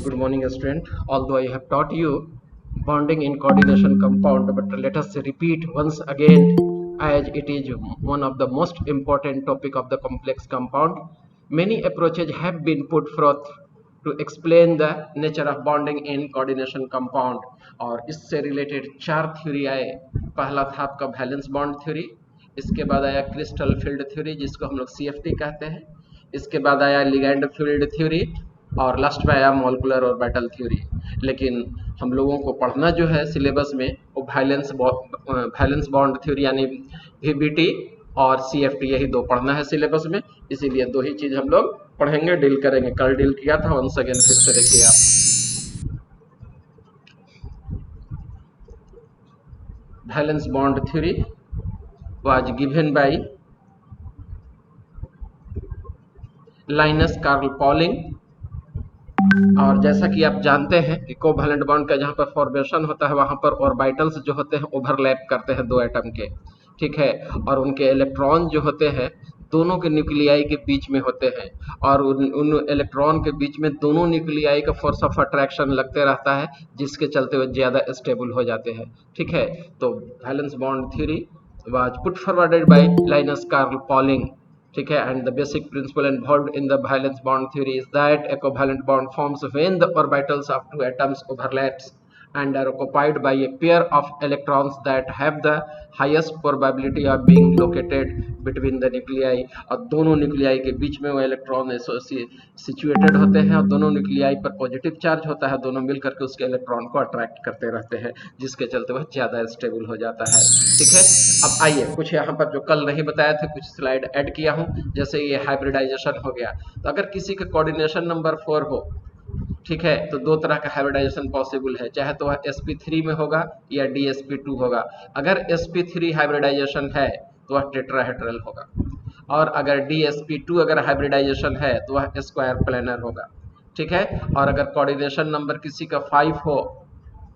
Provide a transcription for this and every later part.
Good morning, student. Although I have taught you bonding in coordination compound, but let us repeat once again, as it is one of the most important topic of the complex compound. Many approaches have been put forth to explain the nature of bonding in coordination compound, और इससे related चार theory आए. पहला था आपका valence bond theory, इसके बाद आया क्रिस्टल फील्ड थ्योरी जिसको हम लोग CFT कहते हैं, इसके बाद आया लिगैंड फील्ड थ्योरी, और लास्ट में आया मॉलिक्यूलर ऑर्बिटल थ्योरी. लेकिन हम लोगों को पढ़ना जो है सिलेबस में वो वैलेंस बॉन्ड थ्योरी यानी VBT और CFT, यही दो पढ़ना है सिलेबस में. इसीलिए दो ही चीज हम लोग पढ़ेंगे, डील करेंगे. कल डील किया था, वंस अगेन फिर से देखिए आप. Valence bond theory was given by Linus Carl Pauling. और जैसा कि आप जानते हैं कि कोवैलेंट बॉन्ड का जहां पर फॉर्मेशन होता है वहां पर ऑर्बिटल्स जो होते हैं ओवरलैप करते हैं दो एटम के, ठीक है, और उनके इलेक्ट्रॉन जो होते हैं दोनों के न्यूक्लियाई के बीच में होते हैं, और उन इलेक्ट्रॉन के बीच में दोनों न्यूक्लियाई का फोर्स ऑफ अट्रैक्शन लगते रहता है, जिसके चलते वो ज्यादा स्टेबल हो जाते हैं. ठीक है, तो valence bond theory was put forwarded by Linus Carl Pauling. ठीक है, and the basic principle involved in the valence bond theory is that a covalent bond forms when the orbitals of two atoms overlaps and are occupied by a pair of electrons that have the highest probability of being located between the nuclei. और दोनों nuclei के बीच में वो electron situated होते हैं और दोनों nuclei पर पॉजिटिव चार्ज होता है, दोनों मिलकर के उसके इलेक्ट्रॉन को अट्रैक्ट करते रहते हैं, जिसके चलते वह ज्यादा स्टेबल हो जाता है. ठीक है, अब आइए कुछ यहाँ पर जो कल नहीं बताया थे कुछ स्लाइड ऐड किया हूँ. जैसे ये हाइब्रिडाइजेशन हो गया, तो अगर किसी का कोऑर्डिनेशन नंबर 4 हो, ठीक है, तो दो तरह का हाइब्रिडाइजेशन पॉसिबल है, चाहे तो वह sp3 में होगा या dsp2 होगा. अगर sp3 हाइब्रिडाइजेशन है तो वह टेट्राहेड्रल होगा, और अगर dsp2 अगर हाइब्रिडाइजेशन है तो वह स्क्वायर प्लेनर होगा. ठीक है, और अगर कोऑर्डिनेशन नंबर किसी का 5 हो,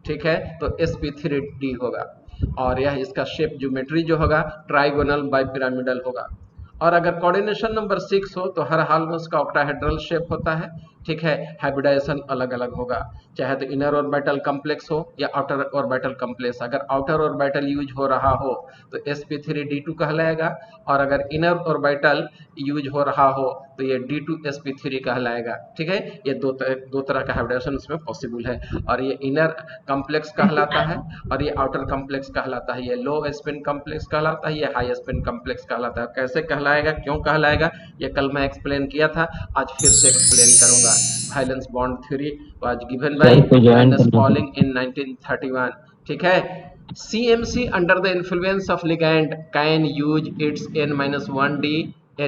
ठीक है, तो sp3d होगा, और यह इसका शेप ज्योमेट्री जो होगा ट्राइगोनल बाइपिरामिडल होगा. और अगर कोऑर्डिनेशन नंबर 6 हो तो हर हाल में उसका ऑक्टाहेड्रल शेप होता है. ठीक है, हाइब्रिडाइजेशन अलग अलग होगा, चाहे तो इनर ऑर्बिटल कॉम्प्लेक्स हो या आउटर ऑर्बिटल कॉम्प्लेक्स. अगर आउटर ऑर्बिटल यूज हो रहा हो तो sp3d2 कहलाएगा, और अगर इनर ऑर्बिटल यूज हो रहा हो तो ये d2sp3 कहलाएगा. ठीक है, ये दो तरह का हाइब्रिडाइजेशन इसमें पॉसिबल है, और ये इनर कॉम्प्लेक्स कहलाता है और ये आउटर कॉम्प्लेक्स कहलाता है. ये लो स्पिन कॉम्प्लेक्स कहलाता है, ये हाई स्पिन कॉम्प्लेक्स कहलाता है. कैसे कहलाएगा, क्यों कहलाएगा, ये कल मैं एक्सप्लेन किया था, आज फिर से एक्सप्लेन करूंगा. Valence bond theory was given by Linus Pauling in 1931. ठीक है, CMC under the influence of ligand can use its n-1d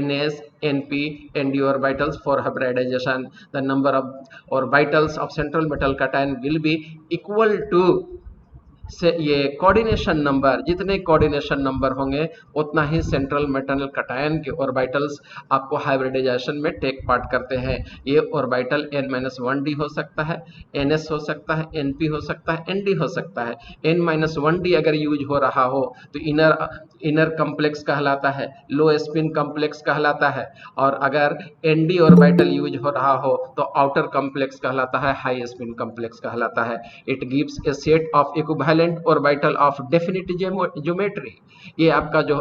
ns np nd orbitals for hybridization. The number of orbitals of central metal cation will be equal to से ये coordination number, जितने coordination number होंगे उतना ही central metal cation के orbitals आपको hybridisation में take part करते हैं. ये ऑर्बिटल n-1d हो सकता है, ns हो सकता है, np हो सकता है, nd हो सकता है. n-1d अगर यूज हो रहा हो तो इनर कॉम्प्लेक्स कहलाता है, लो स्पिन कॉम्प्लेक्स कहलाता है, और अगर nd ऑर्बिटल यूज हो रहा हो तो आउटर कॉम्प्लेक्स कहलाता है, हाई स्पिन कॉम्प्लेक्स कहलाता है. It gives A set of equivalent orbital of definite geometry. ये आपका जो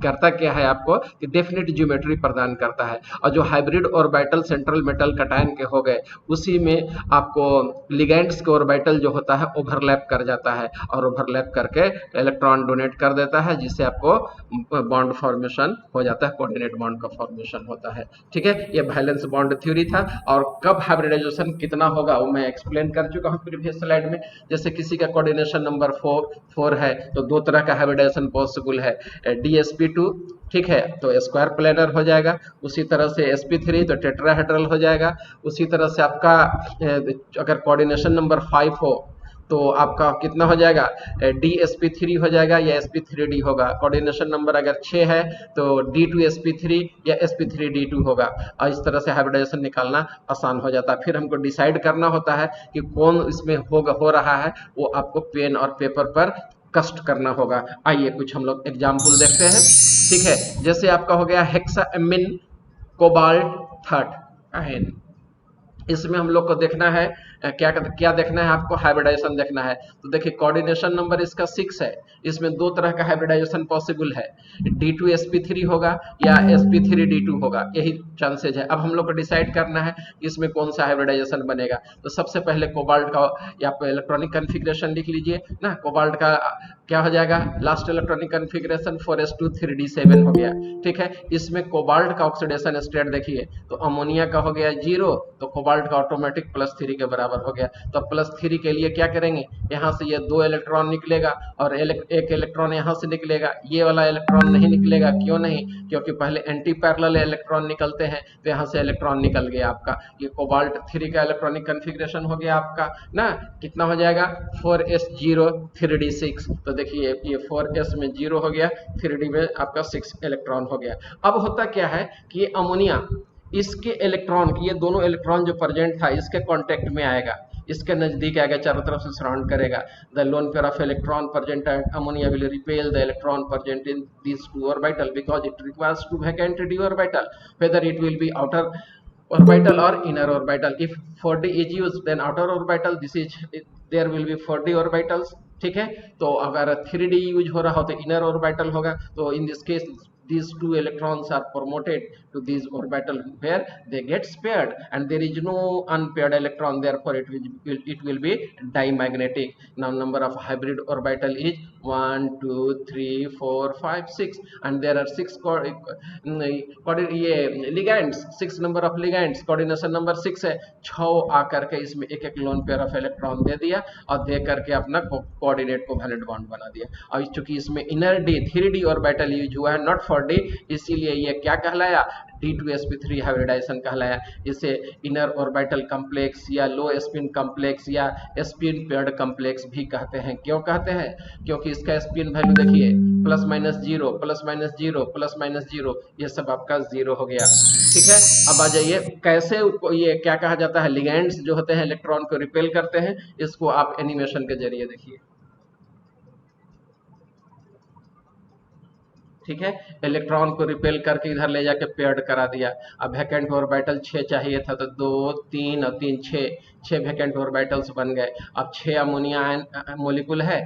करता क्या है आपको कि डेफिनिट ज्योमेट्री प्रदान करता है. और जो hybrid orbital central metal cation के हो गए उसी में आपको लिगेंड्स के ऑर्बिटल जो होता है ओवरलैप कर जाता है, और ओवरलैप करके इलेक्ट्रॉन डोनेट कर देता है, जिससे आपको बॉन्ड फॉर्मेशन हो जाता है, कोऑर्डिनेट बॉन्ड का फॉर्मेशन होता है. ठीक है, ये वैलेंस बॉन्ड थ्योरी था, और कब हाइब्रिडाइजेशन कितना होगा वो मैं एक्सप्लेन कर चुका हूँ प्रीवियस स्लाइड में. जैसे किसी का कोऑर्डिनेशन नंबर 4 है तो दो तरह का हाइब्रिडाइजेशन पॉसिबल है, dsp2, ठीक है, तो स्क्वायर प्लेनर हो जाएगा. उसी तरह से sp3 तो टेट्राहेड्रल हो जाएगा. उसी तरह से आपका अगर कोऑर्डिनेशन नंबर 5 हो तो आपका कितना हो जाएगा, dsp3 हो जाएगा या sp3d होगा. कोऑर्डिनेशन नंबर अगर 6 है तो d2sp3 या sp3d2 होगा. और इस तरह से हाइब्रिडाइजेशन निकालना आसान हो जाता है. फिर हमको डिसाइड करना होता है कि कौन इसमें हो रहा है, वो आपको पेन और पेपर पर कष्ट करना होगा. आइए कुछ हम लोग एग्जाम्पल देखते हैं. ठीक है, जैसे आपका हो गया हेक्साएमिन कोबाल्ट 3 आयन. इसमें हम लोग को देखना है क्या क्या देखना है आपको, हाइब्रिडाइजेशन देखना है। तो देखिए कोऑर्डिनेशन नंबर इसका 6 है, इसमें दो तरह का हाइब्रिडाइजेशन पॉसिबल है, D2sp3 होगा या sp3d2 होगा, यही चांसेज है। अब हम लोग को डिसाइड करना है कि इसमें कौन सा हाइब्रिडाइजेशन बनेगा। तो सबसे पहले कोबाल्ट का या आप इलेक्ट्रॉनिक कन्फिग्रेशन लिख लीजिए ना। कोबाल्ट का क्या हो जाएगा, last electronic configuration 4s2 3d7 हो गया, ठीक है। इसमें कोबाल्ट का ऑक्सीडेशन स्टेट देखिए, तो अमोनिया का हो गया 0, तो कोबाल्ट का ऑटोमेटिक +3 के बराबर हो गया। तो +3 के लिए क्या करेंगे, यहाँ से ये 2 इलेक्ट्रॉन निकलेगा और एक इलेक्ट्रॉन यहाँ से निकलेगा, ये वाला इलेक्ट्रॉन नहीं निकलेगा। क्यों नहीं, क्योंकि पहले एंटी पैरेलल इलेक्ट्रॉन निकलते हैं, तो यहाँ से इलेक्ट्रॉन निकल गया आपका। ये कोबाल्ट 3 का इलेक्ट्रॉनिक कन्फिग्रेशन हो गया आपका ना। कितना हो जाएगा 4s0 3d6। तो देखिए ये 4s में 0 हो गया, 3d में आपका 6 इलेक्ट्रॉन हो गया। अब होता क्या है कि ये अमोनिया इसके इलेक्ट्रॉन, ये दोनों इलेक्ट्रॉन जो प्रेजेंट था इसके कांटेक्ट में आएगा, इसके नजदीक आएगा, चारों तरफ से सराउंड करेगा। The loan pair of electron present at ammonia will repel the electron present in these two orbital because it requires two vacant d orbital, whether it will be outer orbital or inner orbital. If 4d is used then outer orbital, this is there will be 4d orbitals, ठीक है। तो अगर 3d use हो रहा हो तो inner orbital होगा। तो in this case these two electrons are promoted to these orbital where they get paired and there is no unpaired electron, therefore it will be dimagnetic. Now number of hybrid orbital is 1 2 3 4 5 6 and there are 6 ligands, 6 number of ligands, coordination number 6 है। 6 आकर के इसमें एक एक lone pair of electron दे दिया और दे करके अपना कोऑर्डिनेट कोवैलेंट बॉन्ड बना दिया। और चूंकि इसमें inner D 3d orbital use हुआ है, नॉट 4d, इसीलिए ये क्या कहलाया, D2sp3 हाइब्रिडाइजेशन कहलाया। इसे इनर ऑर्बिटल कॉम्प्लेक्स या लो स्पिन कॉम्प्लेक्स या स्पिन पेयर्ड कॉम्प्लेक्स भी कहते हैं। क्यों कहते हैं, क्योंकि इसका स्पिन वैल्यू देखिए +-0 +-0 +-0, ये सब आपका 0 हो गया, ठीक है। अब आ जाइए कैसे ये क्या कहा जाता है, लिगेंड्स जो होते हैं इलेक्ट्रॉन को रिपेल करते हैं, इसको आप एनिमेशन के जरिए देखिए, ठीक है। इलेक्ट्रॉन को रिपेल करके इधर ले जाके पेयर्ड करा दिया। अब वैकेंट ऑर्बिटल 6 चाहिए था, तो 2 3 और 3 6 वैकेंट ऑर्बिटल्स बन गए। अब 6 अमोनिया मोलिकुल है,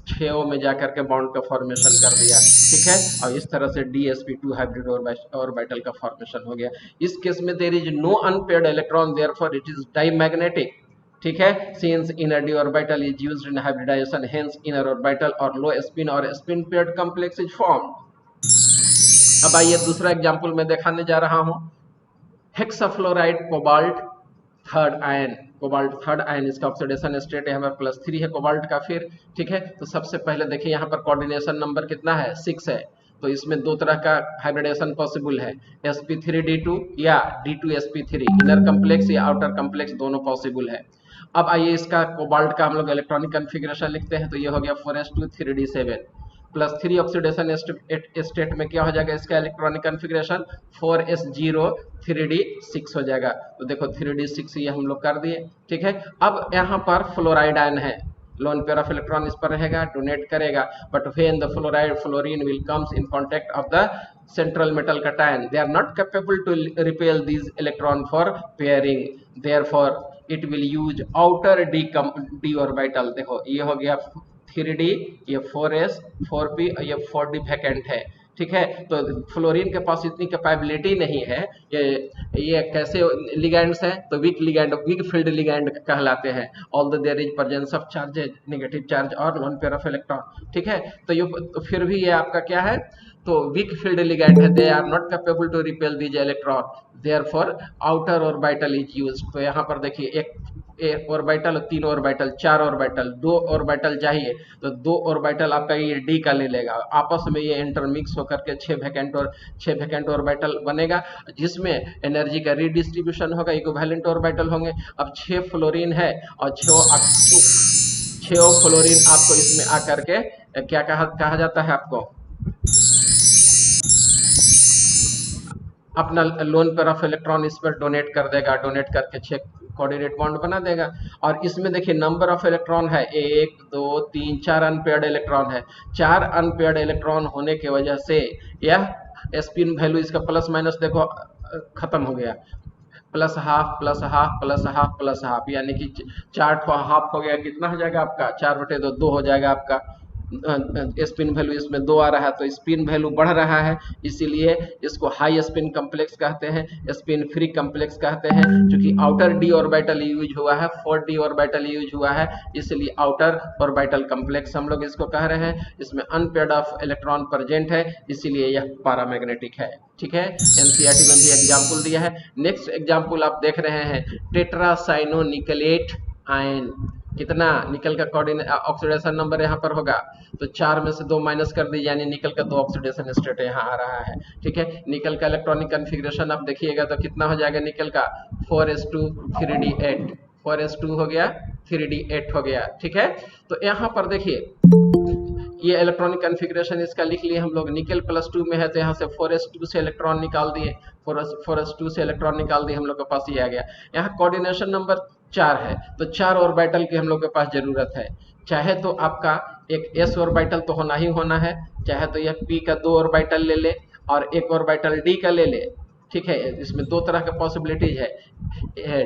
6 में जाकर के बॉन्ड का फॉर्मेशन कर दिया, ठीक है। और इस तरह से DsP2 हाइब्रिड ऑर्बिटल का फॉर्मेशन हो गया। इस केस में there is no unpaired electron, therefore it is diamagnetic, ठीक है। Since inner D orbital is used in hybridization, hence inner orbital और लो स्पिन और spin paired complex is formed. अब आइए दूसरा एग्जाम्पल मैं दिखाने जा रहा हूं, hexafluoride cobalt third ion. Cobalt third ion, इसका ऑक्सीडेशन स्टेट है हमारे +3 है कोबाल्ट का फिर, ठीक है। तो सबसे पहले देखिए यहाँ पर कोऑर्डिनेशन नंबर कितना है, 6 है। तो इसमें दो तरह का हाइब्रिडेशन पॉसिबल है, sp3d2 या D2sp3, इनर कॉम्प्लेक्स या आउटर कॉम्प्लेक्स, दोनों पॉसिबल है। अब आइए इसका कोबाल्ट का हम लोग इलेक्ट्रॉनिक कन्फिग्रेशन लिखते हैं। तो ये हो गया 4s2 3d7 +3 ऑक्सीडेशन स्टेट में क्या हो जाएगा, इसका इलेक्ट्रॉनिक कन्फिग्रेशन 4s0 3d6 हो जाएगा। तो देखो 3d6 ये हम लोग कर दिए, ठीक है। अब यहाँ पर फ्लोराइड आयन है, लोन पेयर ऑफ इलेक्ट्रॉन इस पर रहेगा, डोनेट करेगा, but when the fluorine will comes in contact of the central metal cation, they are not capable to repel these electron for pairing, therefore it will use outer d orbital। देखो ये हो गया 3d, ये 4s 4p, ये 4d vacant है, ठीक है। तो फ्लोरीन के पास इतनी कैपेबिलिटी नहीं है, ये कैसे लिगैंड्स हैं, तो weak ligand, weak field ligand कहलाते हैं। Although there is presence of charges, negative charge और लोन पेयर ऑफ इलेक्ट्रॉन, ठीक है। तो ये तो फिर भी ये आपका क्या है, तो वीक फील्ड लिगैंड है, they are not capable to repel these electron, therefore outer orbital is used. तो यहाँ पर देखिए एक ऑर्बिटल, 3 ऑर्बिटल, 4 ऑर्बिटल, 2 ऑर्बिटल चाहिए, तो 2 ऑर्बिटल आपका ये डी का ले लेगा, आपस में ये इंटरमिक्स होकर के 6 वैकेंट ऑर्बिटल बनेगा, जिसमें एनर्जी का रीडिस्ट्रीब्यूशन होगा, इक्विवेलेंट ऑर्बिटल होंगे। अब 6 फ्लोरीन है और 6 फ्लोरीन आपको इसमें आकर के क्या कहा जाता है, आपको अपना लोन पेयर ऑफ इलेक्ट्रॉन इस पर डोनेट कर देगा, डोनेट करके 6 कोऑर्डिनेट बॉन्ड बना देगा। और इसमें देखिए नंबर ऑफ इलेक्ट्रॉन है 1 2 3 4 अनपेयर्ड इलेक्ट्रॉन है। 4 अनपेयर्ड इलेक्ट्रॉन होने की वजह से यह स्पिन वैल्यू इसका प्लस माइनस देखो खत्म हो गया, plus half plus half plus half plus half, यानी कि 4 हाफ हो गया, कितना हो जाएगा आपका 4/2, 2 हो जाएगा आपका। स्पिन वैल्यू इसमें 2 आ रहा है, तो स्पिन वैल्यू बढ़ रहा है, इसीलिए इसको हाई स्पिन कम्प्लेक्स कहते हैं, स्पिन फ्री कम्प्लेक्स कहते हैं। क्योंकि आउटर डी ऑर्बिटल यूज हुआ है, 4 डी ऑर्बिटल यूज हुआ है, इसलिए आउटर ऑर्बिटल कम्प्लेक्स हम लोग इसको कह रहे हैं। इसमें अनपेयर्ड ऑफ इलेक्ट्रॉन प्रेजेंट है, इसीलिए यह पैरामैग्नेटिक है। ठीक है, एनसीईआरटी में भी एग्जाम्पल दिया है। नेक्स्ट एग्जाम्पल आप देख रहे हैं, टेट्रासाइनोनिकलेट आयन। कितना निकल का ऑक्सीडेशन नंबर यहाँ पर होगा, तो 4 में से 2 माइनस कर दीजिए, यानी निकल का 2 ऑक्सीडेशन स्टेट यहाँ आ रहा है। ठीक है, निकल का इलेक्ट्रॉनिक कन्फिग्रेशन आप देखिएगा तो कितना हो जाएगा निकल का 4s2 3d8, 4s2 हो गया 3d8 हो गया। ठीक है, तो यहाँ पर देखिए ये इलेक्ट्रॉनिक कन्फिग्रेशन इसका लिख लिए हम लोग। निकल +2 में है तो यहाँ से 4s2 से इलेक्ट्रॉन निकाल दिए, 4s2 से इलेक्ट्रॉन निकाल दिए, हम लोग के पास ये आ गया। यहाँ कोऑर्डिनेशन नंबर 4 है, तो 4 ऑर्बिटल की हम लोग के पास जरूरत है। चाहे तो आपका एक s ऑर्बिटल तो होना ही होना है, चाहे तो यह p का 2 ऑर्बिटल ले ले और एक ऑर्बिटल d का ले ले। ठीक है, इसमें 2 तरह के पॉसिबिलिटीज है,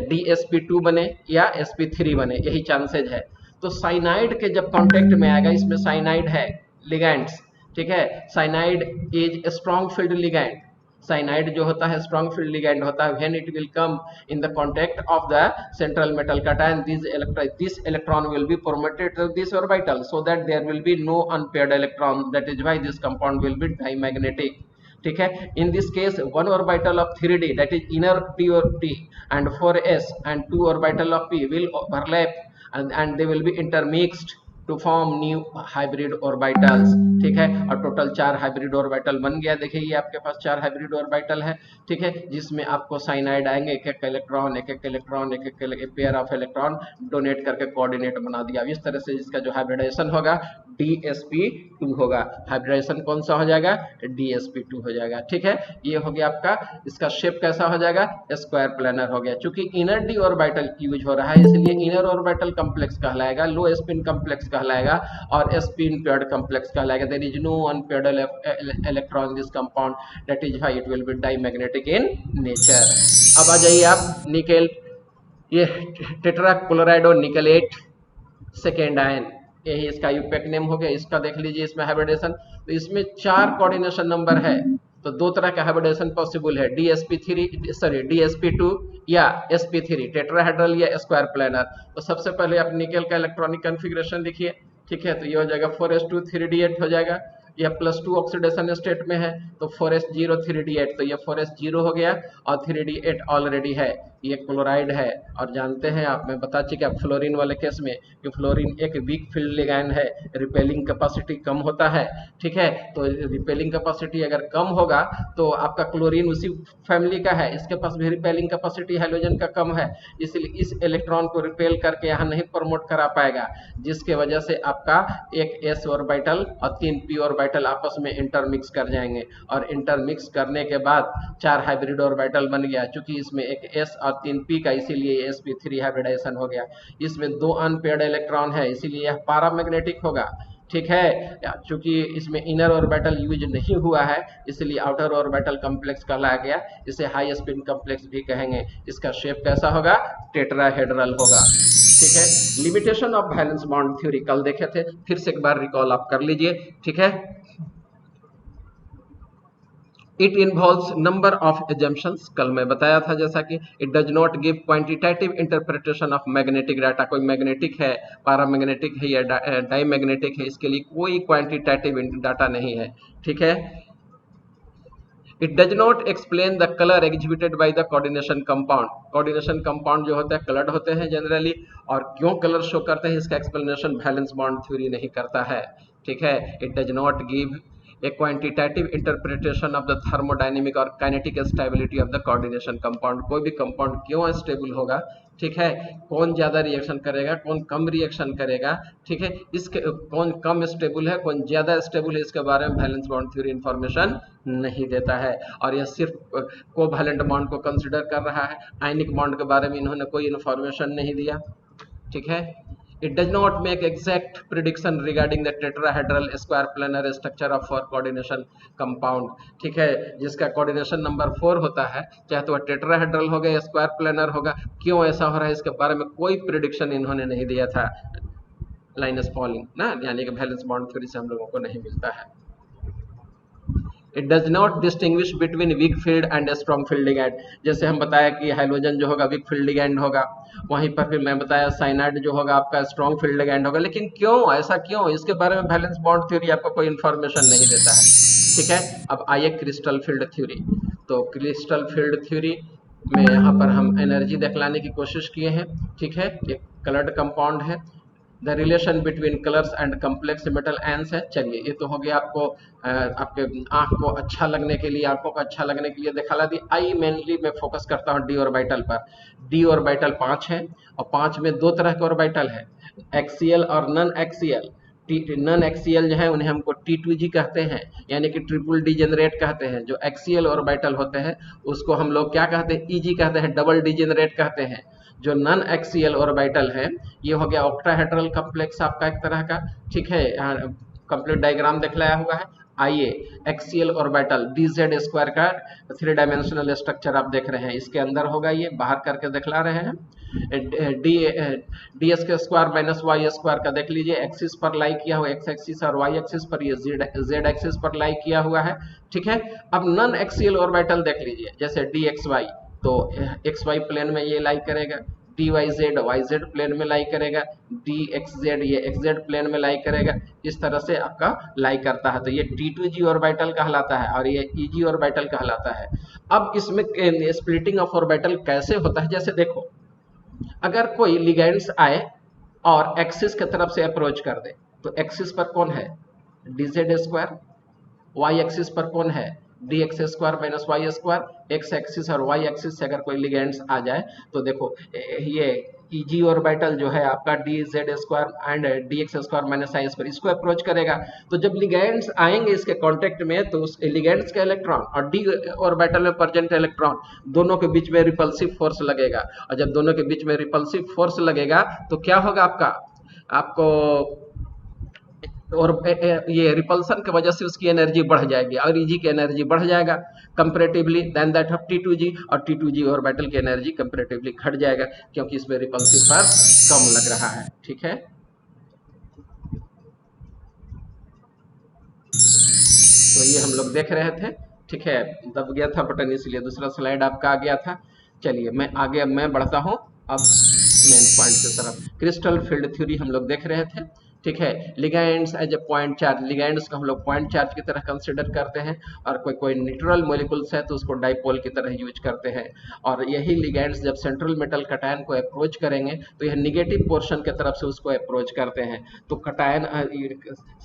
dsp2 बने या sp3 बने, यही चांसेज है। तो साइनाइड के जब कांटेक्ट में आएगा, इसमें साइनाइड है लिगैंड्स। ठीक है, cyanide is strong field ligand. Cyanide जो होता है स्ट्रॉन्ग फील्ड लिगैंड होता है। When it will come in the contact of the central metal cation, this electron will be permitted to this orbital so that there will be no unpaired electron. That is why this compound will be dimagnetic. ठीक है, in this case 1 orbital of 3d that is inner p or t and 4s and 2 orbital of p will overlap and they will be intermixed to form new hybrid orbitals। ठीक है, और total 4 hybrid orbital बन गया। देखिए ये आपके पास 4 hybrid orbital है। ठीक है, जिसमें आपको साइनाइड आएंगे, एक एक इलेक्ट्रॉन एक एक पेयर ऑफ इलेक्ट्रॉन डोनेट करके कोऑर्डिनेट बना दिया। इस तरह से इसका जो हाइब्रिडाइजेशन होगा dsp2 होगा। हाइब्रिडाइजेशन कौन सा हो जाएगा, dsp2 हो जाएगा। ठीक है, ये हो गया आपका, इसका शेप कैसा हो जाएगा, स्क्वायर प्लेनर हो गया। चूंकि इनर डी ऑर्बिटल यूज हो रहा है, इसलिए इनर ऑर्बिटल कम्प्लेक्स कहलाएगा, लो स्पिन कम्प्लेक्स कहलाएगा और स्पिन पेयर्ड कम्प्लेक्स कहलाएगा। There is no unpaired electron in this compound, that is why it will be diamagnetic in nature. अब आ जाइए आप निकेल, ये टेट्राक्लोराइड निकलेट सेकेंड आयन, यही इसका यूपेक नेम हो गया। इसका देख लीजिए, इसमें हाइब्रिडेशन, तो इसमें 4 कोऑर्डिनेशन नंबर है, तो 2 तरह का हाइब्रिडेशन पॉसिबल है, dsp2 या sp3, टेट्राहेड्रल या स्क्वायर प्लेनर। तो सबसे पहले आप निकेल का इलेक्ट्रॉनिक कन्फिग्रेशन लिखिए। ठीक है, तो ये हो जाएगा 4s2 3d8 हो जाएगा, यह +2 ऑक्सीडेशन स्टेट में है, तो 4s0 3d8, तो ये 4s0 हो गया और 3d8 ऑलरेडी है। ये क्लोराइड है, और जानते हैं आप, मैं बता चुका फ्लोरीन वाले केस में कि फ्लोरीन एक वीक फील्ड लिगैंड है, रिपेलिंग कैपेसिटी कम होता है। ठीक है, तो रिपेलिंग कैपेसिटी अगर कम होगा तो आपका क्लोरीन उसी फैमिली का है, इसके पास भी रिपेलिंग कैपेसिटी हाइड्रोजन का कम है, इसलिए इस इलेक्ट्रॉन को रिपेल करके यहाँ नहीं प्रमोट करा पाएगा, जिसके वजह से आपका एक s ऑर्बिटल और 3 p ऑर्बिटल आपस में इंटरमिक्स कर जाएंगे, और इंटरमिक्स करने के बाद 4 हाइब्रिड ऑर्बिटल बन गया। चूंकि इसमें एक s और 3 p का, इसीलिए sp3 हाइब्रिडाइजेशन हो गया। इसमें 2 अनपेयर्ड इलेक्ट्रॉन है, इसीलिए यह पैरामैग्नेटिक होगा। ठीक है, चूंकि इसमें इनर ऑर्बिटल यूज नहीं हुआ है, इसलिए आउटर ऑर्बिटल कम्प्लेक्स कहलाया गया। इसे हाई स्पिन कम्प्लेक्स भी कहेंगे। इसका शेप कैसा होगा, टेट्राहेड्रल होगा। ठीक है, limitation of valence bond theory कल देखे थे, फिर से एक बार रिकॉल आप कर लीजिए। ठीक है, it involves number of assumptions, कल मैं बताया था जैसा कि it does not give quantitative interpretation of magnetic data. कोई मैग्नेटिक है, पैरामैग्नेटिक है या डाईमैग्नेटिक है, इसके लिए कोई क्वांटिटेटिव डाटा नहीं है। ठीक है, it does not explain the colour exhibited by the coordination compound. Coordination compound जो होते हैं कलर्ड होते हैं जनरली, और क्यों कलर शो करते हैं इसका एक्सप्लेनेशन वैलेंस बॉन्ड थ्योरी नहीं करता है। ठीक है, it does not give a quantitative interpretation of the thermodynamic और kinetic stability of the coordination compound। कोई भी कंपाउंड क्यों स्टेबल होगा, ठीक है, कौन ज्यादा रिएक्शन करेगा, कौन कम रिएक्शन करेगा, ठीक है, इसके कौन कम स्टेबल है, कौन ज्यादा स्टेबल है, इसके बारे में वैलेंस बॉन्ड थ्योरी इंफॉर्मेशन नहीं देता है। और यह सिर्फ कोवैलेंट बॉन्ड को कंसिडर कर रहा है, आयनिक बॉन्ड के बारे में इन्होंने कोई इन्फॉर्मेशन नहीं दिया। ठीक है, It does not make exact prediction regarding the tetrahedral square planar structure of four coordination compound. ठीक है, जिसका कोऑर्डिनेशन नंबर 4 होता है, चाहे तो वह टेट्राहेड्रल होगा या स्क्वायर प्लानर होगा, क्यों ऐसा हो रहा है इसके बारे में कोई प्रिडिक्शन इन्होंने नहीं दिया था लाइनस पॉलिंग ना, यानी कि वैलेंस बॉन्ड थ्योरी से हम लोगों को नहीं मिलता है। It does not distinguish between weak field and strong field ligand. जैसे हम बताया कि हाइड्रोजन जो होगा वीक फील्ड लिगैंड होगा, वहीं पर फिर मैं बताया साइनाइड जो होगा आपका स्ट्रॉन्ग फील्ड लिगैंड होगा। लेकिन क्यों, ऐसा क्यों, इसके बारे में वैलेंस बॉन्ड थ्योरी आपको कोई इंफॉर्मेशन नहीं देता है। ठीक है, अब आइए क्रिस्टल फील्ड थ्योरी। तो क्रिस्टल फील्ड थ्योरी में यहाँ पर हम एनर्जी दिखलाने की कोशिश किए हैं। ठीक है, एक कलर्ड कंपाउंड है, the relation between colours and complex metal ions है। चलिए, ये तो हो गया आपको आपके आंख को अच्छा लगने के लिए, आंखों को अच्छा लगने के लिए दिखा दी। आई मेनली मैं फोकस करता हूँ डी ऑर्बिटल पर। डी ऑर्बिटल 5 है और 5 में 2 तरह के ऑर्बिटल है, एक्सियल और नॉन एक्सियल। नॉन एक्सियल जो है उन्हें हमको T2G कहते हैं, यानी कि ट्रिपल डिजेनरेट कहते हैं। जो एक्सियल ऑर्बिटल होते हैं उसको हम लोग क्या कहते हैं, EG कहते हैं, डबल डिजेनरेट कहते हैं। जो नॉन एक्सियल ऑर्बिटल है ये हो गया ऑक्टाहेड्रल कॉम्प्लेक्स आपका एक तरह का। ठीक है, कंप्लीट डायग्राम दिखलाया हुआ है। आइए, एक्सियल ऑर्बिटल DZ स्क्वायर का 3 डायमेंशनल स्ट्रक्चर आप देख रहे हैं, इसके अंदर होगा, ये बाहर करके दिखला रहे हैं। ds के स्क्वायर माइनस वाई स्क्वायर का देख लीजिए, एक्सिस पर लाई किया हुआ, एक्स एक्सिस और वाई एक्सिस पर, ये जेड एक्सिस पर लाई किया हुआ है। ठीक है, अब नॉन एक्सियल ऑर्बिटल देख लीजिए, जैसे dxy तो xy प्लेन में ये लाई करेगा, dyz yz प्लेन में लाई करेगा, dxz ये xz प्लेन में लाई करेगा। इस तरह से आपका लाई करता है, तो ये T2G ऑर्बिटल कहलाता है और ये EG ऑर्बिटल कहलाता है। अब इसमें स्प्लिटिंग ऑफ ऑर्बिटल कैसे होता है, जैसे देखो, अगर कोई लिगेंड्स आए और एक्सिस की तरफ से अप्रोच कर दे, तो एक्सिस पर कौन है, dz स्क्वायर, वाई एक्सिस पर कौन है, dx square minus Y square. X axis और वाई एक्सिस से अगर कोई लिगेंड्स आ जाए तो देखो ये EG ऑर्बिटल जो है आपका dz square and dx square minus I square इसको अप्रोच करेगा। तो जब लिगेंड्स आएंगे इसके कांटेक्ट में, तो उस लिगेंड्स का इलेक्ट्रॉन और d ऑर्बिटल में प्रेजेंट इलेक्ट्रॉन दोनों के बीच में रिपल्सिव फोर्स लगेगा, और जब दोनों के बीच में रिपल्सिव फोर्स लगेगा तो क्या होगा, आपको और ये रिपल्सन की वजह से उसकी एनर्जी बढ़ जाएगी और EG की एनर्जी बढ़ जाएगा comparatively then that of T2G, और T2G ऑर्बिटल की एनर्जी कंपैरेटिवली घट जाएगा क्योंकि इसमें रिपल्सिव फोर्स कम लग रहा है। ठीक है, तो ये हम लोग देख रहे थे। ठीक है, दब गया था बटन इसलिए दूसरा स्लाइड आपका आ गया था। चलिए मैं आगे मैं बढ़ता हूँ अब मेन पॉइंट की तरफ। क्रिस्टल फील्ड थ्योरी हम लोग देख रहे थे। ठीक है, ligands as a point charge, ligands को हम लोग पॉइंट चार्ज की तरह कंसीडर करते हैं, और कोई न्यूट्रल मॉलिक्यूल्स है तो उसको डाइपोल की तरह यूज करते हैं। और यही लिगेंड्स जब सेंट्रल मेटल कटायन को अप्रोच करेंगे तो यह निगेटिव पोर्शन की तरफ से उसको अप्रोच करते हैं। तो कटायन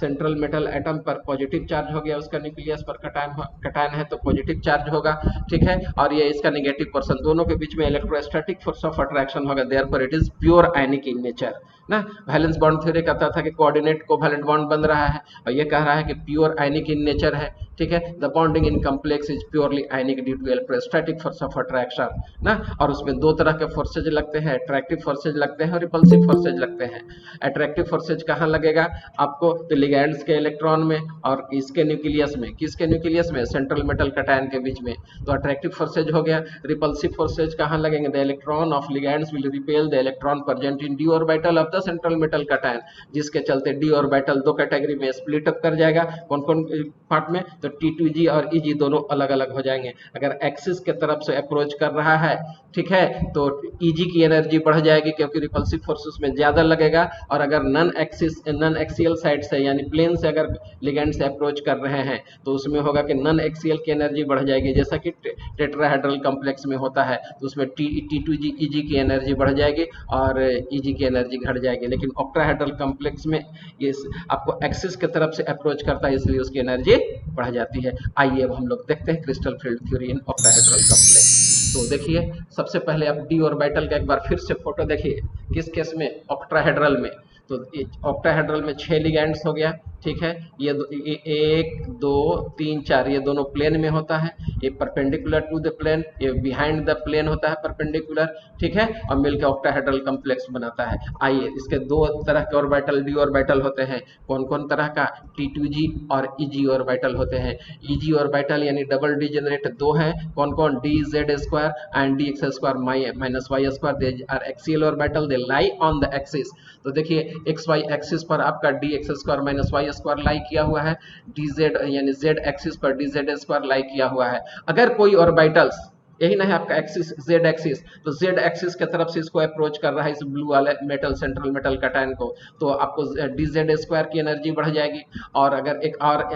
सेंट्रल मेटल एटम पर पॉजिटिव चार्ज हो गया, उसका न्यूक्लियस पर कटायन है तो पॉजिटिव चार्ज होगा। ठीक है, और ये इसका निगेटिव पोर्शन, दोनों के बीच में इलेक्ट्रोस्टैटिक फोर्स ऑफ अट्रैक्शन होगा, therefore it is pure ionic in nature ना। वैलेंस बॉन्ड थ्योरी कहता था कि कोऑर्डिनेट कोवैलेंट बॉन्ड बन रहा है, और ये कह रहा है कि प्योर आयनिक इन नेचर है। ठीक है, the bonding in complex is purely ionic due to electrostatic force of attraction ना। और उसमें 2 तरह के फोर्सेज लगते हैं, अट्रैक्टिव फोर्सेज लगते हैं और रिपल्सिव फोर्सेज लगते हैं। अट्रैक्टिव फोर्सेज कहाँ लगेगा आपको, तो लिगैंड्स के इलेक्ट्रॉन में और इसके न्यूक्लियस में, किसके न्यूक्लियस में, सेंट्रल मेटल कटायन के बीच में, तो अट्रैक्टिव फोर्सेज हो गया। रिपल्सिव फोर्सेज कहाँ लगेंगे, the electron of ligands will repel the electron present in D orbital of the central metal cation, जिसके चलते डी ऑर्बिटल 2 कैटेगरी में स्प्लिट अप कर जाएगा। कौन कौन पार्ट में, तो T2G और EG दोनों अलग अलग हो जाएंगे। अगर एक्सिस के तरफ से अप्रोच कर रहा है, ठीक है, तो EG की एनर्जी बढ़ जाएगी क्योंकि रिपल्सिव फोर्स उसमें ज्यादा लगेगा। और अगर नॉन एक्सियल साइड से यानी प्लेन से अगर लिगेंड से अप्रोच कर रहे हैं तो उसमें होगा कि नॉन एक्सियल की एनर्जी बढ़ जाएगी, जैसा कि टेट्राहेड्रल कॉम्प्लेक्स में होता है, तो उसमें T2G EG की एनर्जी बढ़ जाएगी और EG की एनर्जी घट जाएगी। लेकिन ऑक्टाहेड्रल कॉम्प्लेक्स में ये आपको एक्सिस की तरफ से अप्रोच करता है, इसलिए उसकी एनर्जी बढ़ जाती है। आइए अब हम लोग देखते हैं crystal field theory in octahedral complex. तो देखिए, सबसे पहले आप डी ऑर्बिटल का एक बार फिर से फोटो देखिए, किस केस में, ऑक्टाहेड्रल में। तो ऑक्टाहेड्रल में 6 लिगेंड्स हो गया, ठीक है। ये 1 2 3 4 ये दोनों प्लेन में होता है, ये परपेंडिकुलर टू द प्लेन, ये बिहाइंड द प्लेन होता है परपेंडिकुलर, ठीक है, और मिलकर ऑक्टाहेड्रल कॉम्प्लेक्स बनाता है। आइए इसके दो तरह के ऑर्बिटल डी ऑर्बिटल होते हैं। कौन कौन तरह का? T2g और Eg ऑर्बिटल होते हैं। Eg ऑर्बिटल यानी डबल डिजेनरेट दो हैं। कौन कौन? dz² and dx² minus y², they are axial orbital, they lie on the axis. तो देखिए एक्स वाई एक्सिस पर आपका dx² माइनस y² लाई किया हुआ है, dz यानी z एक्सिस पर dz² लाई किया हुआ है। अगर कोई ऑर्बिटल्स, यही ना है आपका एक्सिस जेड एक्सिस, तो जेड एक्सिस के तरफ से इसको अप्रोच कर रहा है इस ब्लू वाले मेटल सेंट्रल मेटल कैटायन को, तो आपको dz² की एनर्जी बढ़ जाएगी। और अगर एक और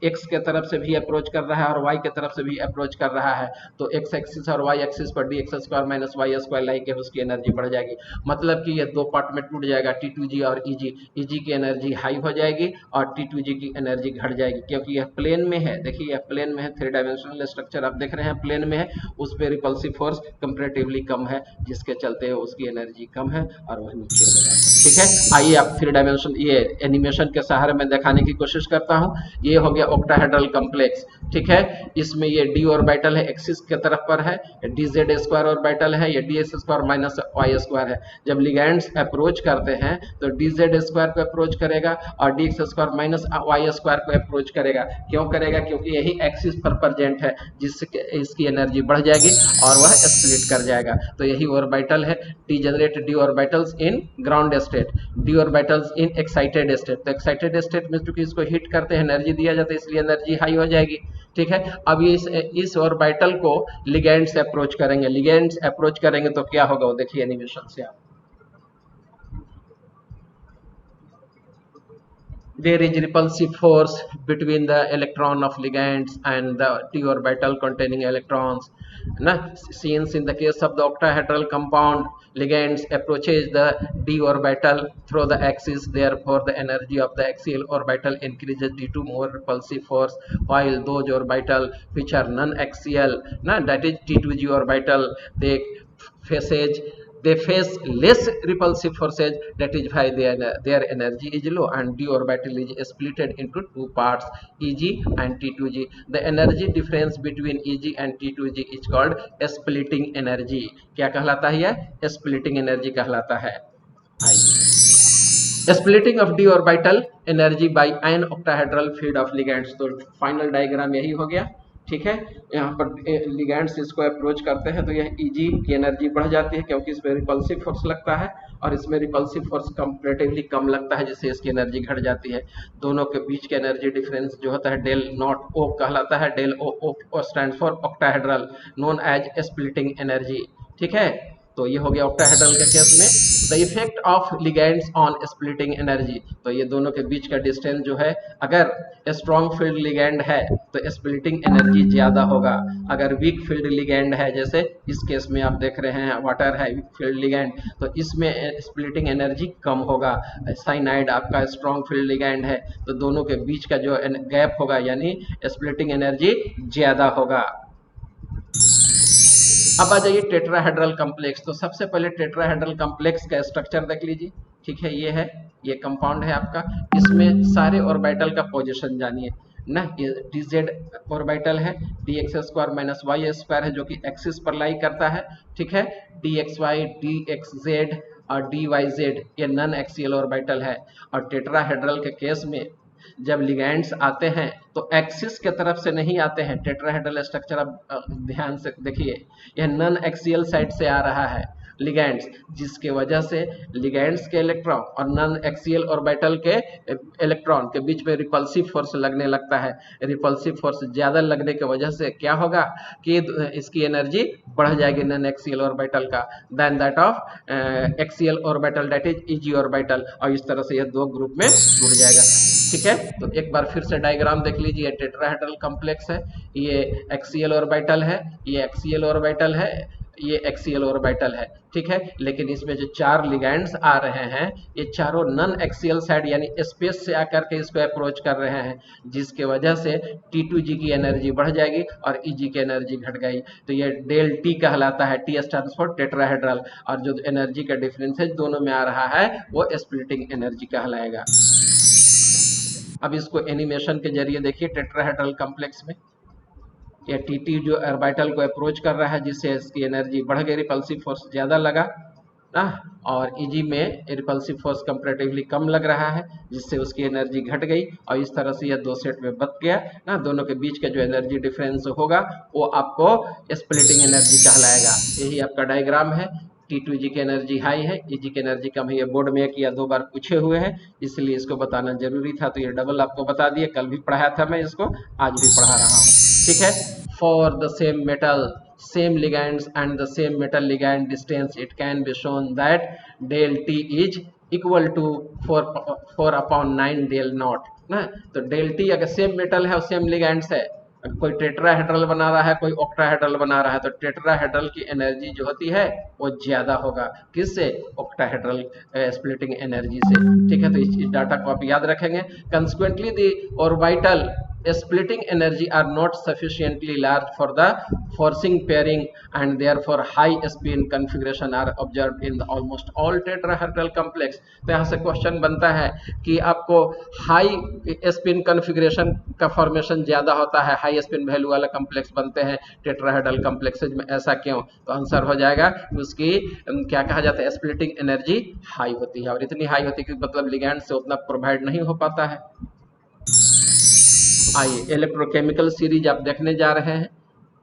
एक्स के तरफ से भी अप्रोच कर रहा है और वाई के तरफ से भी अप्रोच कर रहा है, तो एक्स एक्सिस और वाई एक्सिस पर dx² माइनस y² लाई के उसकी एनर्जी बढ़ जाएगी। मतलब कि ये दो पार्ट में टूट जाएगा, T2g और Eg की एनर्जी हाई हो जाएगी और T2g की एनर्जी घट जाएगी, क्योंकि यह प्लेन में है। देखिए यह प्लेन में है, 3 डायमेंशनल स्ट्रक्चर आप देख रहे हैं प्लेन में है, उस पर रिपल्सिव फोर्स कंपैरेटिवली कम है, जिसके चलते उसकी एनर्जी कम है और वह नीचे होगा। ठीक है, आइए आप 3 डायमेंशन ये एनिमेशन के सहारे में दिखाने की कोशिश करता हूँ। ये हो गया ऑक्टाहेड्रल कॉम्प्लेक्स, ठीक है। इसमें ये d ऑर्बिटल है, एक्सिस के तरफ पर है, dz² ऑर्बिटल है, ये dx² माइनस y² है। जब लिगैंड्स अप्रोच करते हैं तो dz² को अप्रोच करेगा और dx² माइनस y² को अप्रोच करेगा। क्यों करेगा? क्योंकि यही एक्सिस पर प्रेजेंट है, जिससे इसकी एनर्जी बढ़ जाएगी और वह स्प्लिट कर जाएगा। तो यही ऑर्बिटल है, T generate d orbitals in ground state, d orbitals in excited state. तो एक्साइटेड स्टेट में चूंकि इसको हिट करते हैं एनर्जी दिया जाता है, इसलिए एनर्जी हाई हो जाएगी। ठीक है, अब ये इस ऑर्बिटल को लिगैंड से अप्रोच करेंगे, लिगैंड से अप्रोच करेंगे तो क्या होगा वो देखिए एनिमेशन से आप। There is repulsive force between the electron of ligands and the d orbital containing electrons. Na? Since in the case of the octahedral compound, ligands approaches the d orbital through the axis, therefore the energy of the axial orbital increases due to more repulsive force, while those orbital which are non-axial, that is T2g orbital, they face less repulsive forces, that is why their energy is low, and d orbital is split into two parts, Eg and T2g. The energy difference between Eg and T2g is called splitting energy. क्या कहलाता है? यह splitting energy कहलाता है। splitting of d orbital energy by an octahedral field of ligands। तो final diagram यही हो गया। ठीक है, यहाँ पर लिगैंड्स इसको अप्रोच करते हैं तो यह Eg की एनर्जी बढ़ जाती है, क्योंकि इसमें रिपल्सिव फोर्स लगता है और इसमें रिपल्सिव फोर्स कंपैरेटिवली कम लगता है, जिससे इसकी एनर्जी घट जाती है। दोनों के बीच का एनर्जी डिफरेंस जो होता है डेल नॉट ओ कहलाता है। Del O stands for octahedral, known as splitting energy. ठीक है, तो ये हो गया ऑक्टाहेड्रल के केस में। The effect of ligands on splitting energy, तो ये दोनों के बीच का डिस्टेंस जो है, अगर स्ट्रॉन्ग फील्ड लिगैंड है तो स्प्लिटिंग एनर्जी ज्यादा होगा। अगर वीक फील्ड लिगैंड है, जैसे इस केस में आप देख रहे हैं वाटर है वीक फील्ड लिगैंड, तो इसमें स्प्लिटिंग एनर्जी कम होगा। साइनाइड आपका स्ट्रॉन्ग फील्ड लिगैंड है, तो दोनों के बीच का जो गैप होगा यानी स्प्लिटिंग एनर्जी ज्यादा होगा। अब आ जाइए टेट्राहेड्रल कॉम्प्लेक्स। तो सबसे पहले टेट्राहेड्रल कॉम्प्लेक्स का स्ट्रक्चर देख लीजिए। ठीक है, ये है, ये कंपाउंड है आपका, इसमें सारे ऑर्बिटल का पोजीशन जानिए ना। ये dz ऑर्बिटल है, dx² माइनस y² है जो कि एक्सिस पर लाई करता है। ठीक है, dxy, dxz और dyz ये नॉन एक्सियल ऑर्बिटल है। और टेट्राहेड्रल के केस में जब लिगैंड्स आते हैं तो एक्सिस के तरफ से नहीं आते हैं। टेट्राहेड्रल स्ट्रक्चर आप ध्यान से देखिए, यह नॉन एक्सियल साइड से आ रहा है लिगैंड्स, जिसके वजह से लिगैंड्स के इलेक्ट्रॉन और नॉन एक्सियल ऑर्बिटल के इलेक्ट्रॉन के बीच में रिपल्सिव फोर्स लगने लगता है। रिपल्सिव फोर्स ज्यादा लगने की वजह से क्या होगा कि इसकी एनर्जी बढ़ जाएगी नॉन एक्सियल ऑर्बिटल का then that of axial orbital, that is Eg orbital, और इस तरह से यह दो ग्रुप में जुड़ जाएगा। ठीक है, तो एक बार फिर से डायग्राम देख लीजिए। टेट्राहेड्रल कॉम्प्लेक्स है, ये एक्सियल ऑर्बिटल है, ये एक्सियल ऑर्बिटल है, ये एक्सियल ऑर्बिटल है। ठीक है, लेकिन इसमें जो चार लिगैंड्स आ रहे हैं ये चारों नॉन एक्सियल साइड यानी स्पेस से आकर के इसको अप्रोच कर रहे हैं, जिसके वजह से T2g की एनर्जी बढ़ जाएगी और Eg की एनर्जी घट गई। तो ये डेल T कहलाता है, T स्टैंड्स फॉर टेट्राहेड्रल, और जो एनर्जी का डिफरेंस है दोनों में आ रहा है वो स्प्लिटिंग एनर्जी कहलाएगा। अब इसको एनिमेशन के जरिए देखिए टेट्राहेड्रल कॉम्प्लेक्स में ये टीटी जो ऑर्बिटल को अप्रोच कर रहा है, जिससे इसकी एनर्जी बढ़ गई, रिपल्सिव फोर्स ज़्यादा लगा ना, और ईजी में रिपल्सिव फोर्स कंपैरेटिवली कम लग रहा है, जिससे उसकी एनर्जी घट गई और इस तरह से यह दो सेट में बच गया ना। दोनों के बीच का जो एनर्जी डिफरेंस होगा वो आपको स्प्लिटिंग एनर्जी कहलाएगा। यही आपका डायग्राम है। T2G की एनर्जी हाई है, EG की एनर्जी कम है। ये बोर्ड में 1 या 2 बार पूछे हुए हैं, इसलिए इसको बताना जरूरी था, तो ये डबल आपको बता दिए। कल भी पढ़ाया था मैं इसको, आज भी पढ़ा रहा हूँ, ठीक है। For the same metal, same ligands and the same metal ligand distance, it can be shown that del T is equal to 4/9 del naught ना। तो del T अगर सेम मेटल है और सेम लिगैंड्स है, कोई टेट्राहेड्रल बना रहा है, कोई ऑक्टाहेड्रल बना रहा है, तो टेट्राहेड्रल की एनर्जी जो होती है वो ज्यादा होगा, किससे? ऑक्टाहेड्रल स्प्लिटिंग एनर्जी से, ठीक है। तो इस डाटा को आप याद रखेंगे। Consequently the orbital splitting energy are not sufficiently large for the forcing pairing, and therefore high spin configuration are observed in the almost all tetrahedral complex। तो यहाँ से क्वेश्चन बनता है कि आपको हाई स्पिन कॉन्फ़िगरेशन का फॉर्मेशन ज़्यादा होता है, हाई स्पिन वैल्यू वाला कॉम्प्लेक्स बनते हैं टेट्राहेड्रल कॉम्प्लेक्सेज में, ऐसा क्यों? तो आंसर हो जाएगा उसकी क्या कहा जाता है, स्प्लिटिंग एनर्जी हाई होती है, और इतनी हाई होती है कि मतलब लिगैंड से उतना प्रोवाइड नहीं हो पाता है। आइए इलेक्ट्रोकेमिकल सीरीज आप देखने जा रहे हैं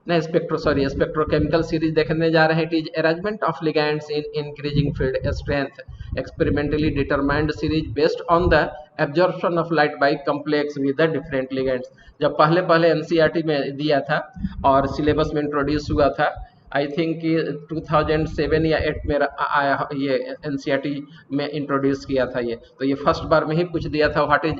ना, स्पेक्ट्रोकेमिकल सीरीज देखने जा रहे हैं। It is arrangement of ligands in increasing field strength, experimentally determined series based on the absorption of light bye complex with the different ligands. जब पहले एनसीईआरटी में दिया था और सिलेबस में इंट्रोड्यूस हुआ था, आई थिंक 2007 या 8 में आया, ये एनसीईआरटी में इंट्रोड्यूस किया था ये, तो ये फर्स्ट बार में ही पूछ दिया था व्हाट इज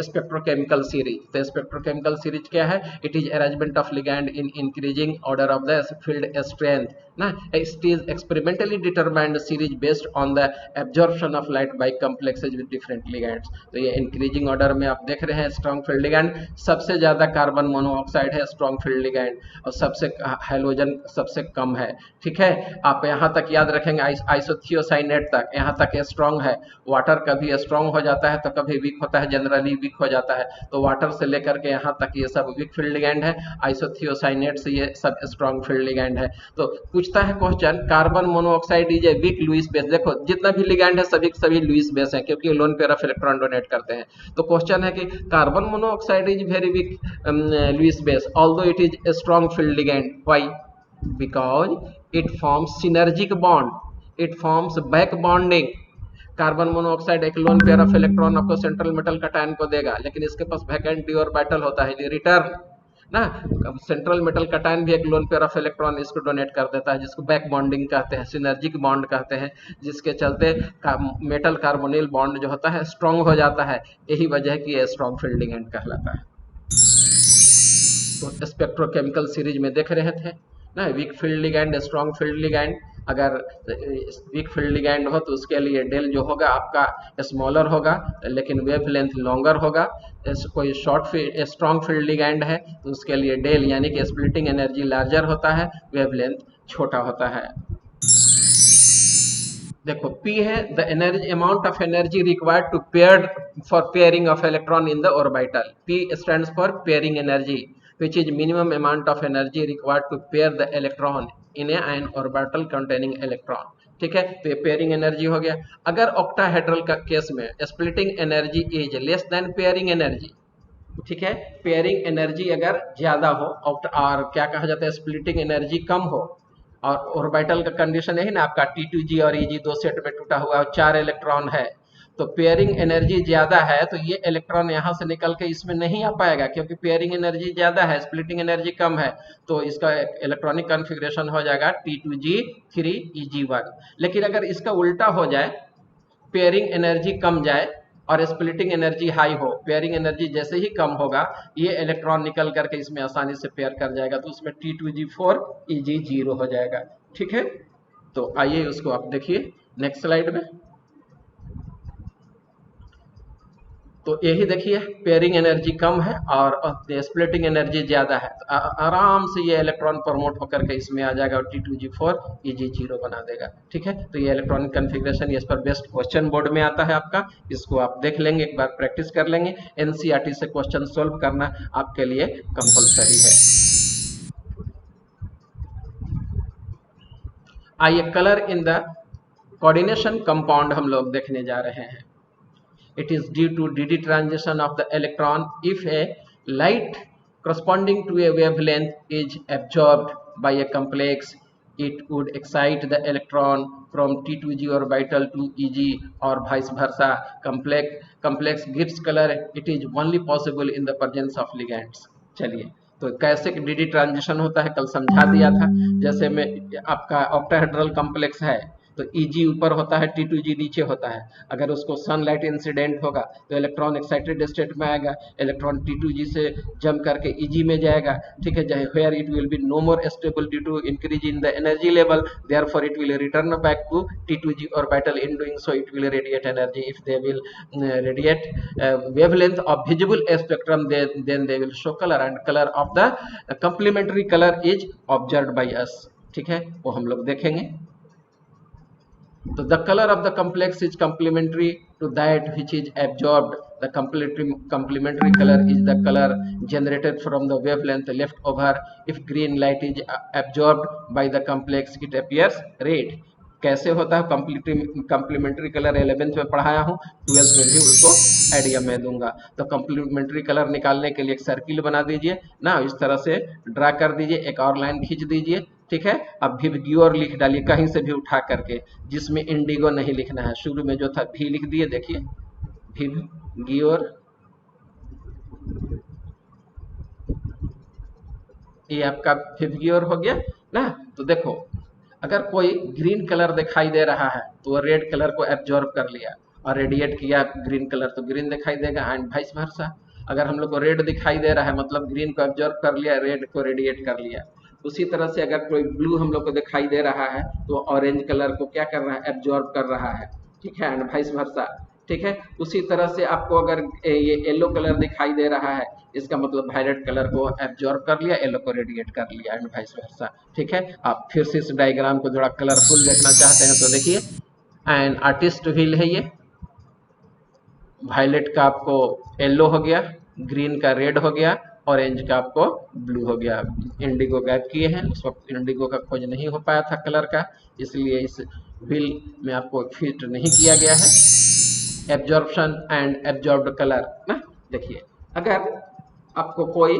स्पेक्ट्रोकेमिकल सीरीज। तो स्पेक्ट्रोकेमिकल सीरीज क्या है? It is arrangement of ligand in increasing order of the field strength ना। It is experimentally determined series based on the absorption of light by complexes with different ligands. तो ये increasing order में आप देख रहे हैं स्ट्रॉन्ग फील्ड लिगैंड, सबसे ज्यादा कार्बन मोनोऑक्साइड है स्ट्रॉन्ग फील्ड लिगैंड, और सबसे हाइड्रोजन सबसे कम है, ठीक है। आप यहाँ तक याद रखेंगे आइसोथियोसाइनेट तक, यहाँ तक स्ट्रॉन्ग है। वाटर कभी स्ट्रॉन्ग हो जाता है तो कभी वीक होता है, जनरली वीक हो जाता है, तो वाटर से लेकर के यहाँ तक ये सब वीक फील्ड लिगैंड है, आइसोथियोसाइनेट से ये सब स्ट्रॉन्ग फील्ड लिगैंड है। तो पूछता है question, carbon monoxide is a weak Lewis base. देखो जितना भी लिगैंड है सभी लुईस बेस है, क्योंकि lone pair of electron donate करते हैं। तो क्वेश्चन है कि carbon monoxide is very weak Lewis base although it is a strong field ligand. Why? because it forms synergic bond, it forms back bonding। Carbon monoxide एक lone pair of electron आपको central metal cation को देगा, लेकिन इसके पास vacant D orbital होता है, return ना। Central metal cation भी एक लोन पेयर ऑफ इलेक्ट्रॉन इसको डोनेट कर देता है, जिसको बैक बॉन्डिंग कहते हैं, सिनर्जिक बॉन्ड कहते हैं, जिसके चलते मेटल कार्बोनिल बॉन्ड जो होता है स्ट्रॉन्ग हो जाता है। यही वजह है कि ये स्ट्रॉन्ग फील्ड लिगैंड कहलाता है। तो स्पेक्ट्रोकेमिकल सीरीज में देख रहे थे ना, week field ligand, strong field ligand. अगर वीक फील्ड लिगैंड हो तो उसके लिए डेल जो होगा आपका स्मॉलर होगा, लेकिन वेव लेंथ लॉन्गर होगा। कोई स्ट्रॉन्ग फील्ड लिगैंड है तो उसके लिए डेल यानी कि स्प्लिटिंग एनर्जी लार्जर होता है, वेव लेंथ छोटा होता है। देखो P है the energy amount of energy required to pair for pairing of electron in the orbital. P stands for pairing energy which is minimum amount of energy required to pair the electron in an orbital containing electron, ठीक है। तो ये pairing energy हो गया। अगर octahedral का case में splitting energy is less than pairing energy, ठीक है, पेयरिंग एनर्जी अगर ज्यादा हो और क्या कहा जाता है स्प्लिटिंग एनर्जी कम हो, और ऑर्बिटल का कंडीशन है ना आपका T2G और EG दो सेट में टूटा हुआ है, 4 इलेक्ट्रॉन है, तो पेयरिंग एनर्जी ज्यादा है तो ये इलेक्ट्रॉन यहाँ से निकल के इसमें नहीं आ पाएगा, क्योंकि पेयरिंग एनर्जी ज्यादा है, स्प्लिटिंग एनर्जी कम है, तो इसका इलेक्ट्रॉनिक कॉन्फ़िगरेशन हो जाएगा T2G3 EG1। लेकिन अगर इसका उल्टा हो जाए, पेयरिंग एनर्जी कम जाए और स्प्लिटिंग एनर्जी हाई हो, पेयरिंग एनर्जी जैसे ही कम होगा ये इलेक्ट्रॉन निकल करके इसमें आसानी से पेयर कर जाएगा, तो उसमें T2G4 EG0 हो जाएगा, ठीक है। तो आइए उसको आप देखिए नेक्स्ट स्लाइड में। तो यही देखिए पेयरिंग एनर्जी कम है और स्प्लिटिंग एनर्जी ज्यादा है, तो आराम से ये इलेक्ट्रॉन प्रमोट होकर के इसमें आ जाएगा और T2G4 EG0 बना देगा। ठीक है, तो ये इलेक्ट्रॉनिक कन्फिग्रेशन, ये इस पर बेस्ट क्वेश्चन बोर्ड में आता है आपका, इसको आप देख लेंगे, एक बार प्रैक्टिस कर लेंगे। NCERT से क्वेश्चन सोल्व करना आपके लिए कंपलसरी है। आइए colour in the coordination compound हम लोग देखने जा रहे हैं। It is due to DD transition of the electron if a light corresponding to a wavelength is absorbed by a complex, it would excite the electron from T2G orbital to EG or vice versa. Complex gives color. It is only possible in the presence of ligands. चलिए, तो कैसे DD transition होता है कल समझा दिया था। जैसे में आपका ऑक्टाहेड्रल कॉम्प्लेक्स है तो Eg ऊपर होता है, T2G नीचे होता है। अगर उसको सनलाइट इंसिडेंट होगा तो इलेक्ट्रॉन एक्साइटेड स्टेट में आएगा, इलेक्ट्रॉन T2G से जंप करके Eg में जाएगा। ठीक है, where it will be no more stable due to increase in the energy level, therefore it will return back to T2G orbital. In doing so it will radiate energy. If they will radiate wavelength of visible spectrum, then they will show color, and color of the complementary color is observed by us. ठीक है, वो हम लोग देखेंगे। So the color of the complex is complementary to that which is absorbed. The complementary color is the color generated from the wavelength left over. If green light is absorbed by the complex, it appears red. कैसे होता है complementary colour 11th में पढ़ाया हूँ, 12th में भी उसको idea में दूंगा। तो कंप्लीमेंट्री कलर निकालने के लिए एक सर्किल बना दीजिए ना, इस तरह से ड्रा कर दीजिए, एक और लाइन खींच दीजिए। ठीक है, अब विवग्योर लिख डालिए कहीं से भी उठा करके, जिसमें इंडिगो नहीं लिखना है, शुरू में जो था भी लिख दिए। देखिए विवग्योर, ये आपका विवग्योर हो गया ना। तो देखो अगर कोई ग्रीन कलर दिखाई दे रहा है तो वो रेड कलर को एब्जॉर्ब कर लिया और रेडिएट किया ग्रीन कलर, तो ग्रीन दिखाई देगा, एंड वाइस वर्सा। अगर हम लोग को रेड दिखाई दे रहा है मतलब ग्रीन को एब्जॉर्ब कर लिया, रेड को रेडिएट कर लिया। उसी तरह से अगर कोई ब्लू हम लोग को दिखाई दे रहा है तो ऑरेंज कलर को क्या कर रहा है, एब्जॉर्ब कर रहा है। ठीक है, एंड वाइस वर्सा। ठीक है, उसी तरह से आपको अगर ये येलो कलर दिखाई दे रहा है, इसका मतलब वायलेट कलर को एब्जॉर्ब कर लिया, येलो को रेडिएट कर लिया, एंड वाइस वर्सा। ठीक है, आप फिर से इस डायग्राम को थोड़ा कलरफुल देखना चाहते हैं तो देखिए, एंड आर्टिस्ट व्हील है ये। वायलेट का आपको येलो हो गया, ग्रीन का रेड हो गया, ऑरेंज का आपको ब्लू हो गया। इंडिगो गैप किए हैं, उस वक्त इंडिगो का खोज नहीं हो पाया था कलर का, इसलिए इस व्हील में आपको फिट नहीं किया गया है। एब्जॉर्प्शन एंड एब्जॉर्ब्ड कलर ना, देखिए अगर आपको कोई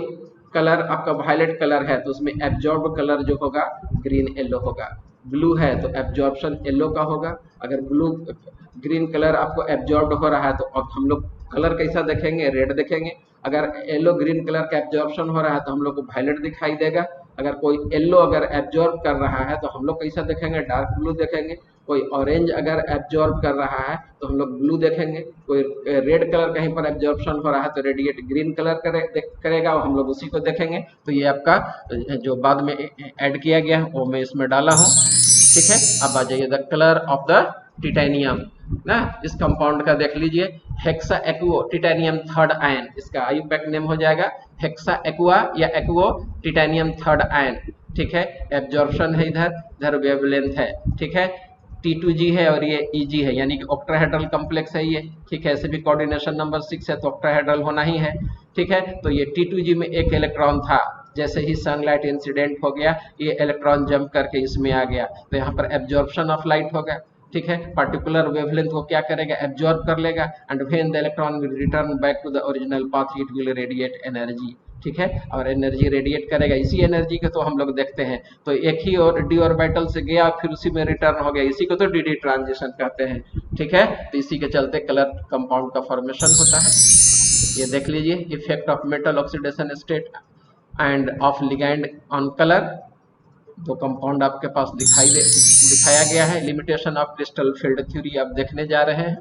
कलर आपका वायलेट कलर है तो उसमें एब्जॉर्ब कलर जो होगा ग्रीन येलो होगा, ब्लू है तो एब्जॉर्प्शन येलो का होगा। अगर ब्लू ग्रीन कलर आपको एब्जॉर्ब हो रहा है तो अब हम लोग कलर कैसा देखेंगे, रेड देखेंगे। अगर येलो ग्रीन कलर का एब्जॉर्प्शन हो रहा है तो हम लोग को वायलेट दिखाई देगा। अगर कोई येलो अगर एब्जॉर्ब कर रहा है तो हम लोग कैसा देखेंगे, डार्क ब्लू देखेंगे। कोई ऑरेंज अगर एब्जॉर्ब कर रहा है तो हम लोग ब्लू देखेंगे। कोई रेड कलर कहीं पर एब्जॉर्प्शन हो रहा है तो रेडिएट ग्रीन कलर करेगा, हम लोग उसी को देखेंगे। तो ये आपका जो बाद में ऐड किया गया है वो मैं इसमें डाला हूँ। ठीक है, अब आ जाइए the colour of the titanium ना, इस कंपाउंड का देख लीजिए, हेक्सा एक्वो टिटेनियम थर्ड आयन, इसका आईयूपैक नेम हो जाएगा हेक्सा एक्वा या एक्वो टिटेनियम थर्ड आयन। ठीक है, एब्जॉर्प्शन है इधर वेवलेंथ है। ठीक है, T2G है और ये EG है, यानी कि ऑक्टाहेड्रल कॉम्प्लेक्स है ये। ठीक है, ऐसे भी कोऑर्डिनेशन नंबर 6 है तो ऑक्टाहेड्रल होना ही है। ठीक है, तो ये T2G में एक इलेक्ट्रॉन था, जैसे ही सनलाइट इंसिडेंट हो गया ये इलेक्ट्रॉन जंप करके इसमें आ गया, तो यहाँ पर एब्जॉर्प्शन ऑफ लाइट होगा। ठीक है, पर्टिकुलर वेवलेंथ को क्या करेगा, एब्जॉर्ब कर लेगा, and when the electron will return back to the original path it will radiate energy. ठीक है, और एनर्जी रेडिएट करेगा, इसी एनर्जी को तो हम लोग देखते हैं। तो एक ही और डी ऑर्बिटल से गया फिर उसी में रिटर्न हो गया, इसी को तो डीडी ट्रांजिशन कहते हैं। ठीक है, तो इसी के चलते कलर कंपाउंड का फॉर्मेशन होता है। ये देख लीजिए, effect of metal oxidation state end of ligand on colour. दो कंपाउंड आपके पास दिखाया गया है। Limitation of crystal field theory आप देखने जा रहे हैं।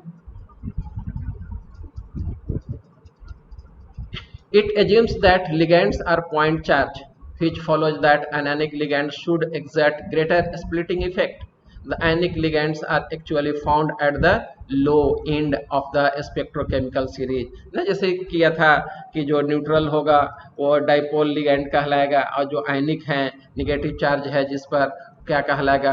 It assumes that ligands are point charge, which follows that anionic ligands should exert greater splitting effect. The anionic ligands are actually found at the low end of the spectrochemical series ना, जैसे किया था कि जो neutral होगा वो dipole ligand कहलाएगा, और जो आयनिक है निगेटिव चार्ज है जिस पर क्या कहलाएगा,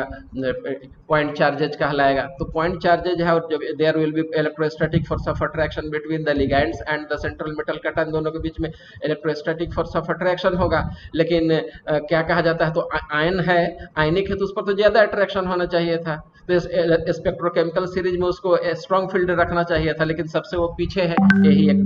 पॉइंट चार्जेज कहलाएगा। तो पॉइंट चार्जेज है, और जब there will be electrostatic force of attraction between the ligands and the central metal cation, दोनों के बीच में इलेक्ट्रोस्टैटिक फोर्स ऑफ अट्रैक्शन होगा। लेकिन क्या कहा जाता है, तो आयन है, आयनिक है, तो उस पर तो ज्यादा अट्रैक्शन होना चाहिए था, तो स्पेक्ट्रोकेमिकल सीरीज में उसको स्ट्रॉन्ग फील्ड रखना चाहिए था, लेकिन सबसे वो पीछे है, यही एक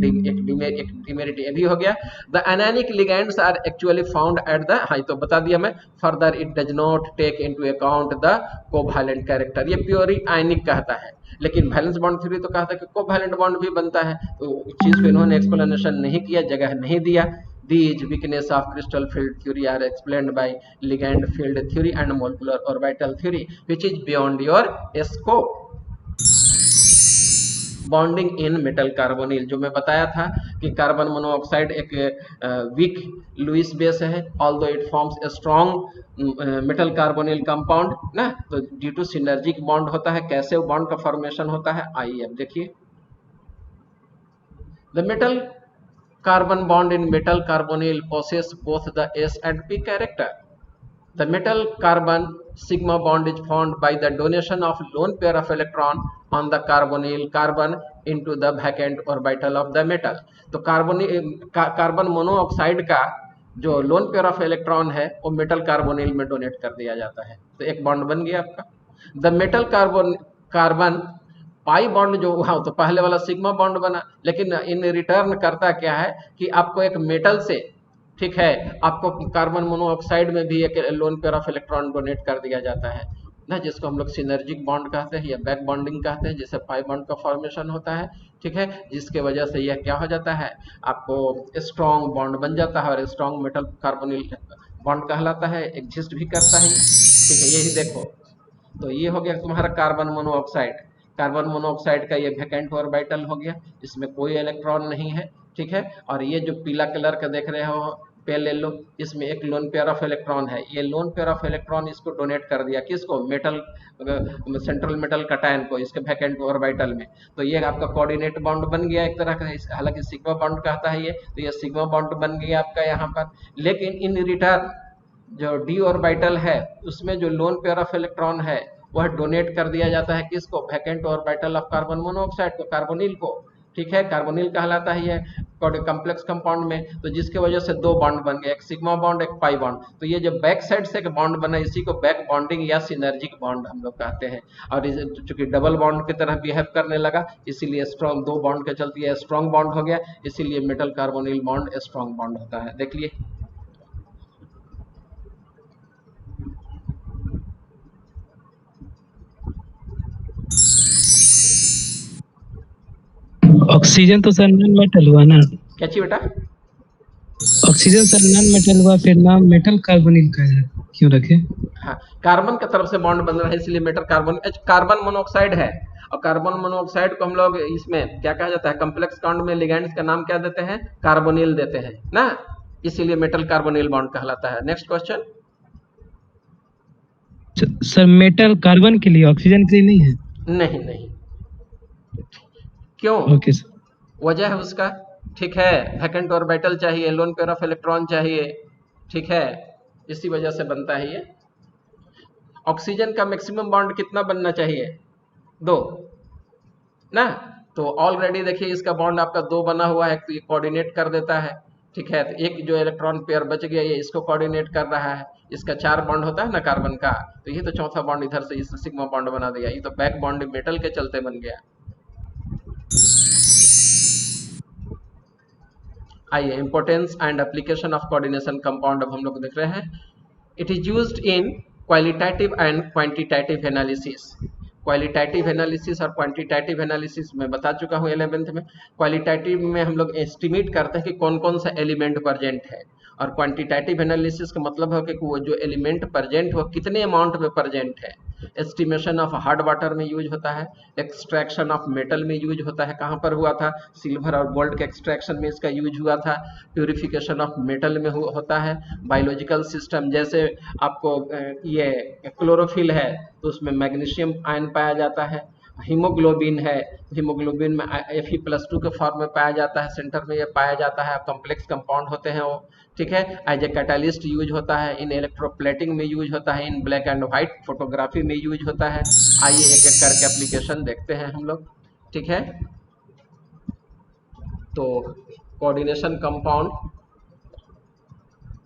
डिमेरिट ये भी हो गया। The anionic ligands are actually found at the, हाँ तो बता दिया मैं, further it does not take into account the covalent character, ये प्योरली आयनिक कहता है, लेकिन वैलेंस बॉन्ड थ्योरी तो कहता है कि कोवैलेंट बॉन्ड भी बनता है, तो चीज को इन्होंने एक्सप्लेनेशन नहीं किया, जगह नहीं दिया। These weakness of crystal field theory are explained by ligand field theory and molecular orbital theory, which is beyond your scope. Bonding in metal carbonyl, जो मैं बताया था कि कार्बन मोनोऑक्साइड एक वीक लुईस बेस है, although it forms a strong metal carbonyl compound ना, तो due to synergic bond होता है। कैसे वो बॉन्ड का फॉर्मेशन होता है, आइए अब देखिए। The metal carbon bond in metal carbonyl possess both the S and P character. The metal carbon sigma bond is formed by the donation of lone pair of electron on the carbonyl carbon into the vacant orbital of the metal. तो carbon monoxide का जो loan pair of electron है वो metal carbonyl में donate कर दिया जाता है, तो एक बॉन्ड बन गया आपका। The metal carbon pi bond जो हुआ तो पहले वाला सिग्मा बॉन्ड बना, लेकिन इन रिटर्न करता क्या है कि आपको एक मेटल से, ठीक है, आपको कार्बन मोनोऑक्साइड में भी एक lone pair of electron donate कर दिया जाता है ना, जिसको हम लोग सिनर्जिक बॉन्ड कहते हैं या बैक बॉन्डिंग कहते हैं, जिससे पाई बॉन्ड का फॉर्मेशन होता है, ठीक है, जिसके वजह से यह क्या हो जाता है, आपको स्ट्रॉन्ग बॉन्ड बन जाता है, और स्ट्रॉन्ग मेटल कार्बोनिल बॉन्ड कहलाता है, एग्जिस्ट भी करता है, ठीक है, यही देखो। तो ये हो गया तुम्हारा कार्बन मोनोऑक्साइड। कार्बन मोनोऑक्साइड का ये वैकेंट ऑर्बिटल हो गया, इसमें कोई इलेक्ट्रॉन नहीं है, ठीक है, और ये जो पीला कलर का देख रहे हो पेल ले लो, इसमें एक लोन पेयर ऑफ इलेक्ट्रॉन है, ये लोन पेयर ऑफ इलेक्ट्रॉन इसको डोनेट कर दिया, किसको, मेटल सेंट्रल मेटल कटायन को, इसके वैकेंट ऑर्बिटल में। तो ये आपका कोऑर्डिनेट बॉन्ड बन गया एक तरह का, हालांकि सिग्मा बॉन्ड कहता है ये, तो ये सिग्मा बॉन्ड बन गया आपका यहाँ पर। लेकिन इन रिटर्न जो डी ऑर्बिटल है उसमें जो लोन पेयर ऑफ इलेक्ट्रॉन है वह डोनेट कर दिया जाता है, किसको, vacant orbital of carbon monoxide को, कार्बोनिल को, ठीक है, कार्बोनिल कहलाता है ये कॉम्प्लेक्स कंपाउंड में। तो जिसके वजह से दो बॉन्ड बन गए, एक सिग्मा बॉन्ड, एक पाई बॉन्ड। तो ये जो बैक साइड से एक बॉन्ड बना इसी को बैक बॉन्डिंग या सिनर्जिक बॉन्ड हम लोग कहते हैं, और चूंकि डबल बॉन्ड की तरह बिहेव करने लगा इसीलिए स्ट्रॉन्ग, दो बॉन्ड के चलती है स्ट्रॉन्ग बॉन्ड हो गया, इसीलिए metal carbonyl bond strong bond होता है। देख लिए, ऑक्सीजन तो सर नॉन मेटल हुआ ना? क्या चाहिए बेटा? ऑक्सीजन सर नॉन मेटल हुआ, फिर नाम मेटल कार्बोनिल का क्यों रखे? हाँ, कार्बन की तरफ से बॉन्ड बन रहा है इसलिए मेटल कार्बन मोनोऑक्साइड है, और कार्बन मोनोऑक्साइड को हम लोग इसमें क्या कहा जाता है, कॉम्प्लेक्स काउंट में लिगैंड्स का नाम क्या देते हैं, कार्बोनिल देते हैं ना, इसीलिए मेटल कार्बोनिल बॉन्ड कहलाता है। Next question. Sir metal carbon के लिए ऑक्सीजन के लिए नहीं है? नहीं नहीं, क्यों? Okay sir. वजह है उसका, ठीक है, वैकेंट ऑर्बिटल चाहिए, लोन पेयर ऑफ इलेक्ट्रॉन चाहिए, ठीक है, इसी वजह से बनता है ये। ऑक्सीजन का मैक्सिमम बॉन्ड कितना बनना चाहिए, 2 ना, तो ऑलरेडी देखिए इसका बॉन्ड आपका 2 बना हुआ है, तो ये कोऑर्डिनेट कर देता है, ठीक है, तो एक जो इलेक्ट्रॉन पेयर बच गया ये इसको कोऑर्डिनेट कर रहा है, इसका 4 बॉन्ड होता है ना कार्बन का, तो ये तो चौथा बॉन्ड इधर से इस सिग्मा बॉन्ड बना दिया, ये तो बैक बॉन्ड मेटल के चलते बन गया। आइए, importance and application of coordination compound अब हम लोग देख रहे हैं। It is used in qualitative and quantitative analysis. Qualitative analysis और क्वांटिटेटिव एनालिसिस में बता चुका हूँ 11th में। क्वालिटेटिव में हम लोग एस्टिमेट करते हैं कि कौन कौन सा एलिमेंट प्रेजेंट है, और क्वांटिटेटिव एनालिसिस का मतलब है कि वो जो एलिमेंट प्रेजेंट हो कितने अमाउंट में प्रेजेंट है। एस्टिमेशन ऑफ हार्ड वाटर में यूज होता है, एक्सट्रैक्शन ऑफ मेटल में यूज होता है, कहाँ पर हुआ था, सिल्वर और गोल्ड के एक्सट्रैक्शन में इसका यूज हुआ था। प्यूरिफिकेशन ऑफ मेटल में होता है। बायोलॉजिकल सिस्टम, जैसे आपको ये क्लोरोफिल है तो उसमें मैग्नीशियम आयन पाया जाता है, हीमोग्लोबिन है, हीमोग्लोबिन में Fe+2 के फॉर्म में पाया जाता है, सेंटर में ये पाया जाता है, कॉम्प्लेक्स कंपाउंड होते हैं वो, ठीक है। एज ए कैटालिस्ट यूज होता है, इन इलेक्ट्रोप्लेटिंग में यूज होता है, इन ब्लैक एंड व्हाइट फोटोग्राफी में यूज होता है। आइए एक एक करके एप्लीकेशन देखते हैं हम लोग, ठीक है। तो कोऑर्डिनेशन कंपाउंड,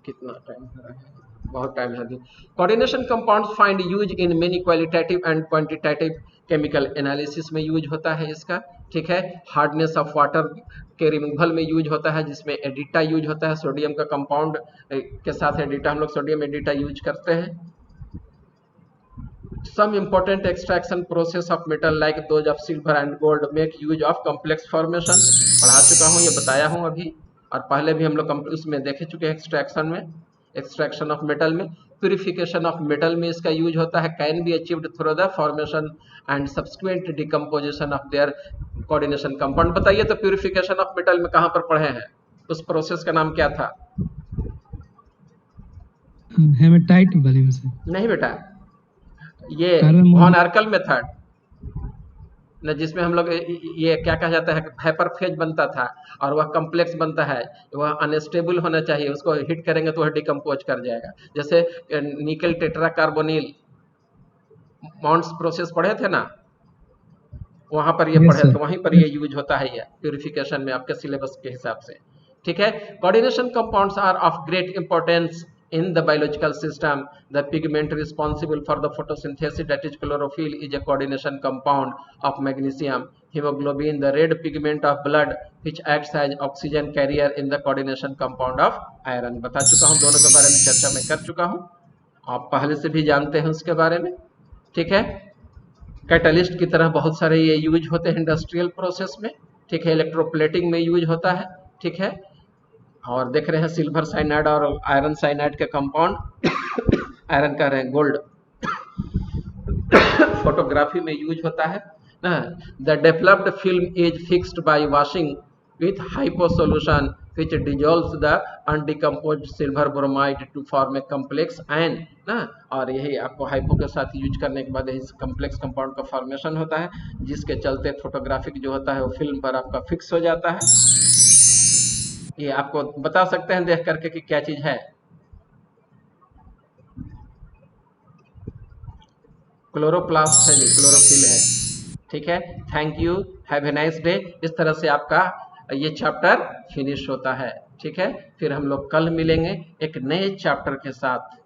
कितना टाइम हो रहा है, बहुत टाइम है अभी। Coordination compounds find use in many qualitative and quantitative chemical analysis में यूज होता है इसका, ठीक है। हार्डनेस ऑफ वाटर के रिमूवल में यूज होता है, जिसमें एडिटा यूज होता है, सोडियम का कंपाउंड के साथ एडिटा, हम लोग सोडियम एडिटा यूज करते हैं। Some important extraction process of metal like those of silver and gold make use of complex formation। पढ़ा चुका हूँ, ये बताया हूँ अभी, और पहले भी हम लोग उसमें देख चुके हैं एक्सट्रैक्शन में, एक्सट्रैक्शन ऑफ मेटल में। प्यूरिफिकेशन ऑफ मेटल में इसका यूज होता है, can be achieved through the formation and subsequent decomposition of their coordination compound. बताइए तो प्यूरिफिकेशन ऑफ मेटल में कहाँ पर पढ़े हैं, उस प्रोसेस का नाम क्या था? हेमेटाइट वॉल्यूम से। नहीं बेटा, ये वॉन आर्कल मेथड न, जिसमें हम लोग ये क्या कहा जाता है, हाइपरफेज बनता था और वह कॉम्प्लेक्स बनता है, वह अनस्टेबल होना चाहिए, उसको हिट करेंगे तो वह डिकम्पोज कर जाएगा। जैसे निकल टेट्राकार्बोनिल मॉन्ट्स प्रोसेस पढ़े थे ना, वहां पर ये पढ़े थे, वहीं पर ये यूज होता है ये प्यूरिफिकेशन में आपके सिलेबस के हिसाब से, ठीक है। Coordination compounds are of great importance in the biological system. The pigment responsible for the photosynthesis, that is chlorophyll, is a coordination compound of magnesium. Hemoglobin, the red pigment of blood, which acts as oxygen carrier in the coordination compound of iron। बता चुका हूँ, दोनों के बारे में चर्चा मैं कर चुका हूँ, आप पहले से भी जानते हैं उसके बारे में, ठीक है। कैटलिस्ट की तरह बहुत सारे ये यूज होते हैं इंडस्ट्रियल प्रोसेस में, ठीक है। इलेक्ट्रोप्लेटिंग में यूज होता है, ठीक है। और देख रहे हैं सिल्वर साइनाइड और आयरन साइनाइड के कंपाउंड, आयरन कह रहे हैं गोल्ड, फोटोग्राफी में यूज होता है ना। The developed film is fixed by washing with hypo solution which dissolves the undecomposed silver bromide to form a complex ion ना। और यही आपको हाइपो के साथ यूज करने के बाद इस कम्प्लेक्स कंपाउंड का फॉर्मेशन होता है, जिसके चलते फोटोग्राफिक जो होता है वो फिल्म पर आपका फिक्स हो जाता है। ये आपको बता सकते हैं देख करके कि क्या चीज है, क्लोरोप्लास्ट है जी, क्लोरोफिल है, ठीक है। Thank you, have a nice day. इस तरह से आपका ये चैप्टर फिनिश होता है, ठीक है। फिर हम लोग कल मिलेंगे एक नए चैप्टर के साथ।